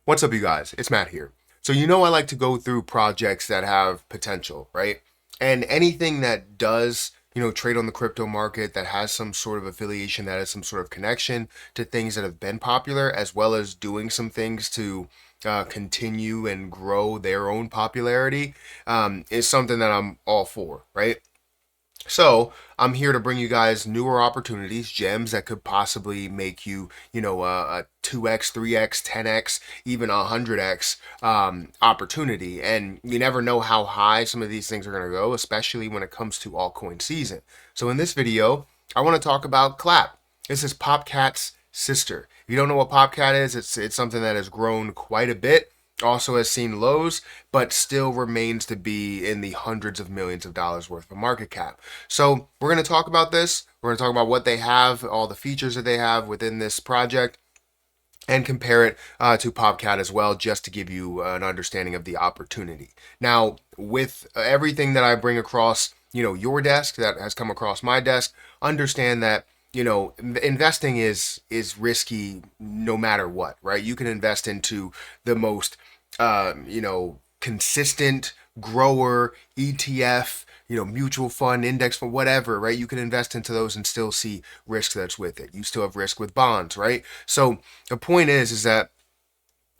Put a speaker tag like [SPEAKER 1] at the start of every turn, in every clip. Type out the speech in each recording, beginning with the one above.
[SPEAKER 1] What's up, you guys? It's Matt here. So, I like to go through projects that have potential, right? And anything that does, trade on the crypto market that has some sort of affiliation, that has some sort of connection to things that have been popular, as well as doing some things to continue and grow their own popularity, is something that I'm all for, right? So I'm here to bring you guys newer opportunities, gems that could possibly make you, a 2x, 3x, 10x, even a 100x opportunity. And you never know how high some of these things are going to go, especially when it comes to altcoin season. So in this video, I want to talk about Clap. This is PopCat's sister. If you don't know what PopCat is, it's something that has grown quite a bit, also has seen lows, but still remains to be in the hundreds of millions of dollars worth of market cap. So we're going to talk about this. We're going to talk about what they have, all the features that they have within this project, and compare it to PopCat as well, just to give you an understanding of the opportunity. Now, with everything that I bring across, your desk, that has come across my desk, understand that investing is risky no matter what, right? You can invest into the most consistent grower ETF, mutual fund, index fund, whatever, right? You can invest into those and still see risk that's with it. You still have risk with bonds, right? So the point is that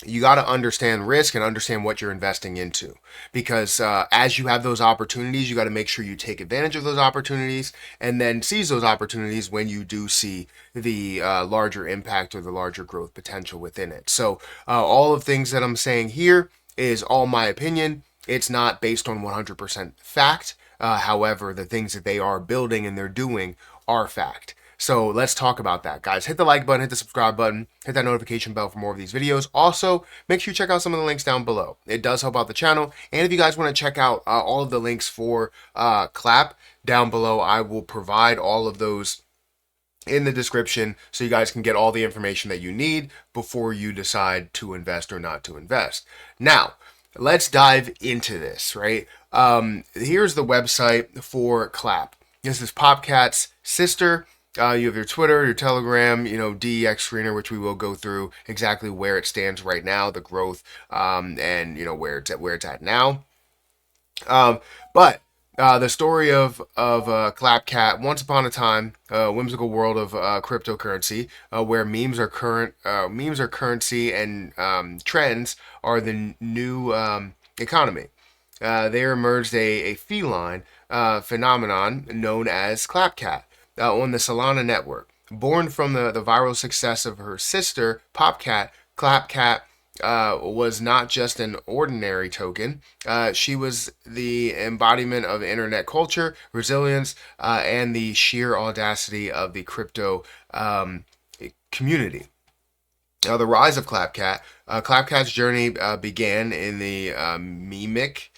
[SPEAKER 1] you got to understand risk and understand what you're investing into, because as you have those opportunities, you got to make sure you take advantage of those opportunities and then seize those opportunities when you do see the larger impact or the larger growth potential within it. So all of things that I'm saying here is all my opinion. It's not based on 100% fact. However, the things that they are building and they're doing are fact. So let's talk about that, guys. Hit the like button, hit the subscribe button, hit that notification bell for more of these videos. Also, make sure you check out some of the links down below. It does help out the channel. And if you guys want to check out all of the links for Clap down below, I will provide all of those in the description so you guys can get all the information that you need before you decide to invest or not to invest. Now, let's dive into this, right? Here's the website for Clap. This is PopCat's sister. You have your Twitter, your Telegram, DEX screener, which we will go through exactly where it stands right now, the growth, and where it's at now. But the story of CLAPCAT, once upon a time, whimsical world of cryptocurrency, where memes are currency, and trends are the new economy. There emerged a feline phenomenon known as CLAPCAT on the Solana network. Born from the viral success of her sister, PopCat, CLAPCAT was not just an ordinary token. She was the embodiment of internet culture, resilience, and the sheer audacity of the crypto community. The rise of CLAPCAT. CLAPCAT's journey began in the memic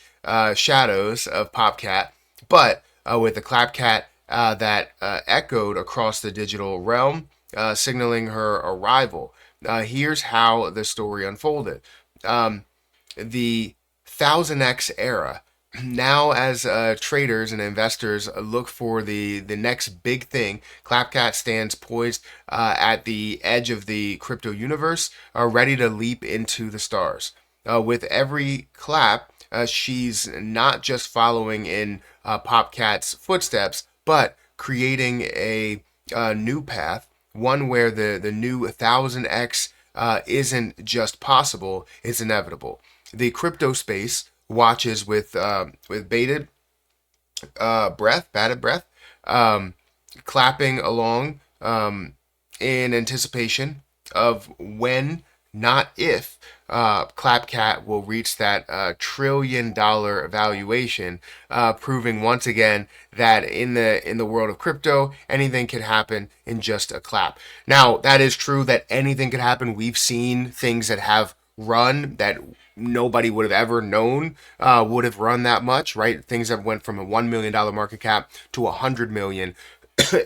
[SPEAKER 1] shadows of PopCat, but with the CLAPCAT that echoed across the digital realm, signaling her arrival. Here's how the story unfolded. The 1000x era. Now, as traders and investors look for the next big thing, CLAPCAT stands poised at the edge of the crypto universe, ready to leap into the stars. With every clap, she's not just following in PopCat's footsteps, but creating a new path, one where the new 1000x isn't just possible, it's inevitable. The crypto space watches with bated breath, clapping along in anticipation of when, not if, CLAPCAT will reach that $1 trillion valuation, proving once again that in the world of crypto, anything can happen in just a clap. Now, that is true that anything could happen. We've seen things that have run that nobody would have ever known would have run that much, right? Things that went from a $1 million market cap to 100 million,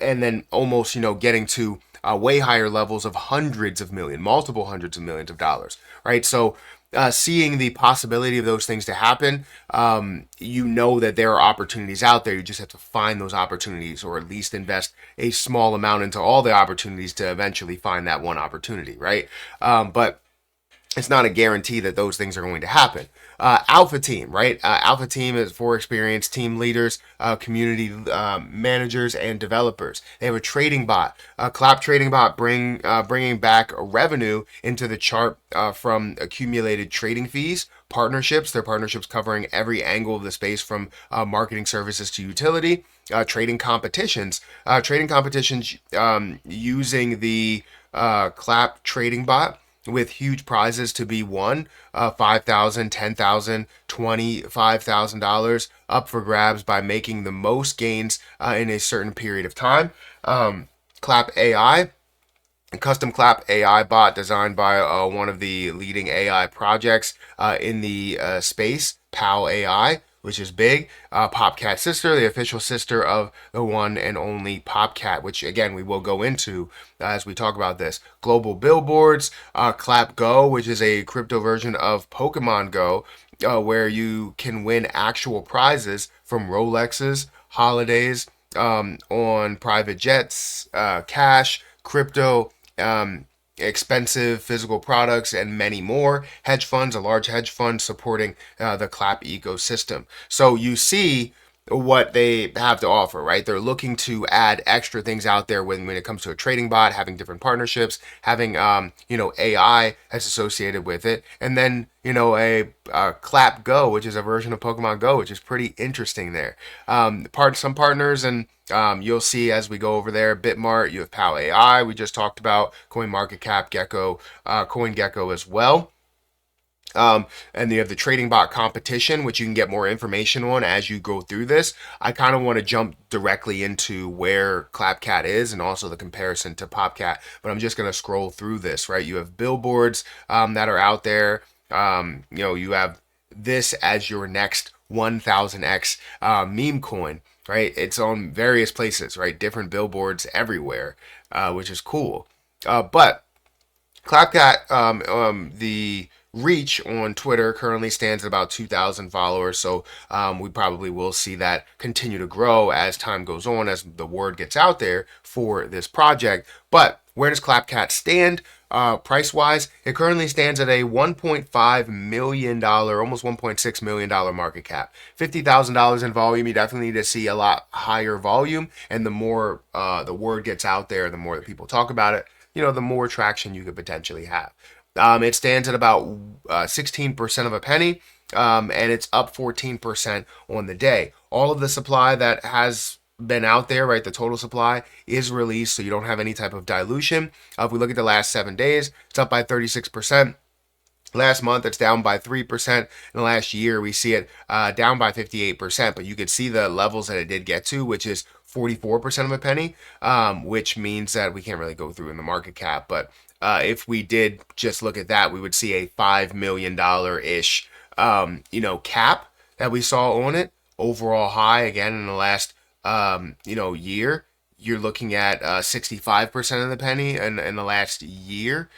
[SPEAKER 1] and then almost, getting to way higher levels of hundreds of million, multiple hundreds of millions of dollars, right? So seeing the possibility of those things to happen, that there are opportunities out there. You just have to find those opportunities, or at least invest a small amount into all the opportunities to eventually find that one opportunity, right? But it's not a guarantee that those things are going to happen. Alpha team, right? Alpha team is for experienced team leaders, community managers, and developers. They have a trading bot, Clap trading bot, bringing back revenue into the chart from accumulated trading fees. Partnerships, their partnerships covering every angle of the space from marketing services to utility. Trading competitions using the Clap trading bot with huge prizes to be won, $5,000, $10,000, $25,000 up for grabs by making the most gains in a certain period of time. Clap AI, a custom Clap AI bot designed by one of the leading AI projects in the space, PAL AI, which is big. PopCat Sister, the official sister of the one and only PopCat, which again we will go into as we talk about this. Global billboards, Clap Go, which is a crypto version of Pokemon Go, where you can win actual prizes from Rolexes, holidays, on private jets, cash, crypto, expensive physical products, and many more. Hedge funds, a large hedge fund supporting the Clap ecosystem. So you see what they have to offer, right? They're looking to add extra things out there when it comes to a trading bot, having different partnerships, having AI that's associated with it, and then a Clap Go, which is a version of Pokemon Go, which is pretty interesting there. Some partners, and you'll see as we go over there, Bitmart, you have PAL AI, we just talked about, CoinMarketCap, Gecko, CoinGecko as well. And you have the trading bot competition, which you can get more information on as you go through this. I kind of want to jump directly into where CLAPCAT is and also the comparison to PopCat, but I'm just going to scroll through this, right? You have billboards that are out there. You have this as your next 1000x meme coin, right? It's on various places, right? Different billboards everywhere, which is cool. But CLAPCAT, the reach on Twitter currently stands at about 2,000 followers, so we probably will see that continue to grow as time goes on, as the word gets out there for this project. But where does CLAPCAT stand? Price wise, it currently stands at a $1.5 million, almost $1.6 million market cap. $50,000 in volume. You definitely need to see a lot higher volume, and the more the word gets out there, the more that people talk about it, the more traction you could potentially have. It stands at about 16% of a penny, and it's up 14% on the day. All of the supply that has been out there, right, the total supply is released, so you don't have any type of dilution. If we look at the last 7 days, it's up by 36%. Last month, it's down by 3%. In the last year, we see it down by 58%. But you could see the levels that it did get to, which is 44% of a penny, which means that we can't really go through in the market cap. But if we did just look at that, we would see a $5 million ish, cap that we saw on it. Overall high again in the last, year. You're looking at 65% of the penny in the last year.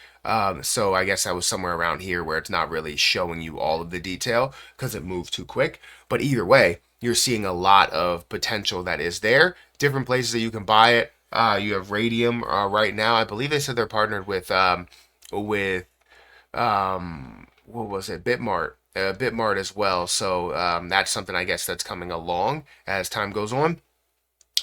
[SPEAKER 1] So I guess that was somewhere around here where it's not really showing you all of the detail because it moved too quick. But either way, you're seeing a lot of potential that is there. Different places that you can buy it. You have Radium right now. I believe they said they're partnered with what was it, Bitmart. Bitmart as well. So that's something I guess that's coming along as time goes on.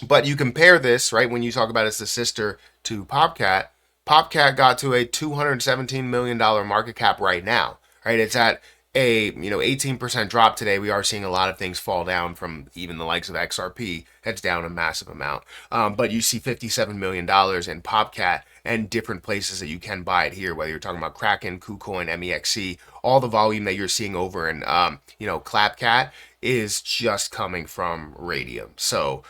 [SPEAKER 1] But you compare this, right, when you talk about it's the sister to PopCat. PopCat got to a $217 million market cap right now, right? It's at a 18% drop today. We are seeing a lot of things fall down from even the likes of XRP. That's down a massive amount. But you see $57 million in PopCat and different places that you can buy it here, whether you're talking about Kraken, KuCoin, MEXC, all the volume that you're seeing over in CLAPCAT is just coming from Radium. So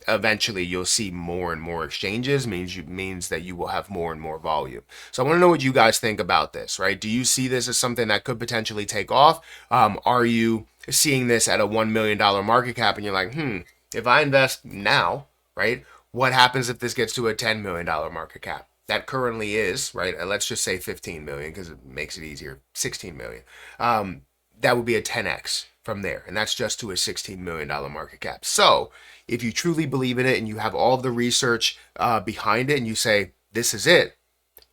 [SPEAKER 1] eventually you'll see more and more exchanges, means that you will have more and more volume. So I want to know what you guys think about this, right? Do you see this as something that could potentially take off? Are you seeing this at a $1 million market cap and you're like, if I invest now, right, what happens if this gets to a $10 million market cap? That currently is, right? Let's just say 15 million because it makes it easier. 16 million. That would be a 10x from there. And that's just to a $16 million market cap. So if you truly believe in it and you have all of the research behind it and you say, this is it,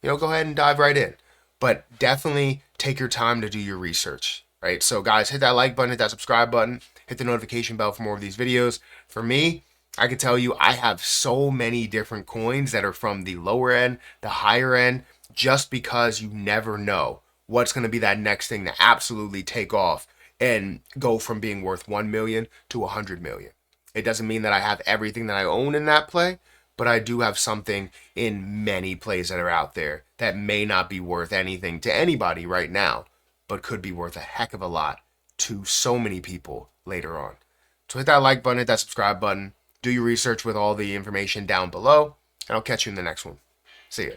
[SPEAKER 1] go ahead and dive right in. but definitely take your time to do your research, right? So guys, hit that like button, hit that subscribe button, hit the notification bell for more of these videos. For me, I can tell you I have so many different coins that are from the lower end, the higher end, just because you never know what's going to be that next thing to absolutely take off and go from being worth 1 million to 100 million. It doesn't mean that I have everything that I own in that play, but I do have something in many plays that are out there that may not be worth anything to anybody right now, but could be worth a heck of a lot to so many people later on. So hit that like button, hit that subscribe button, do your research with all the information down below, and I'll catch you in the next one. See ya.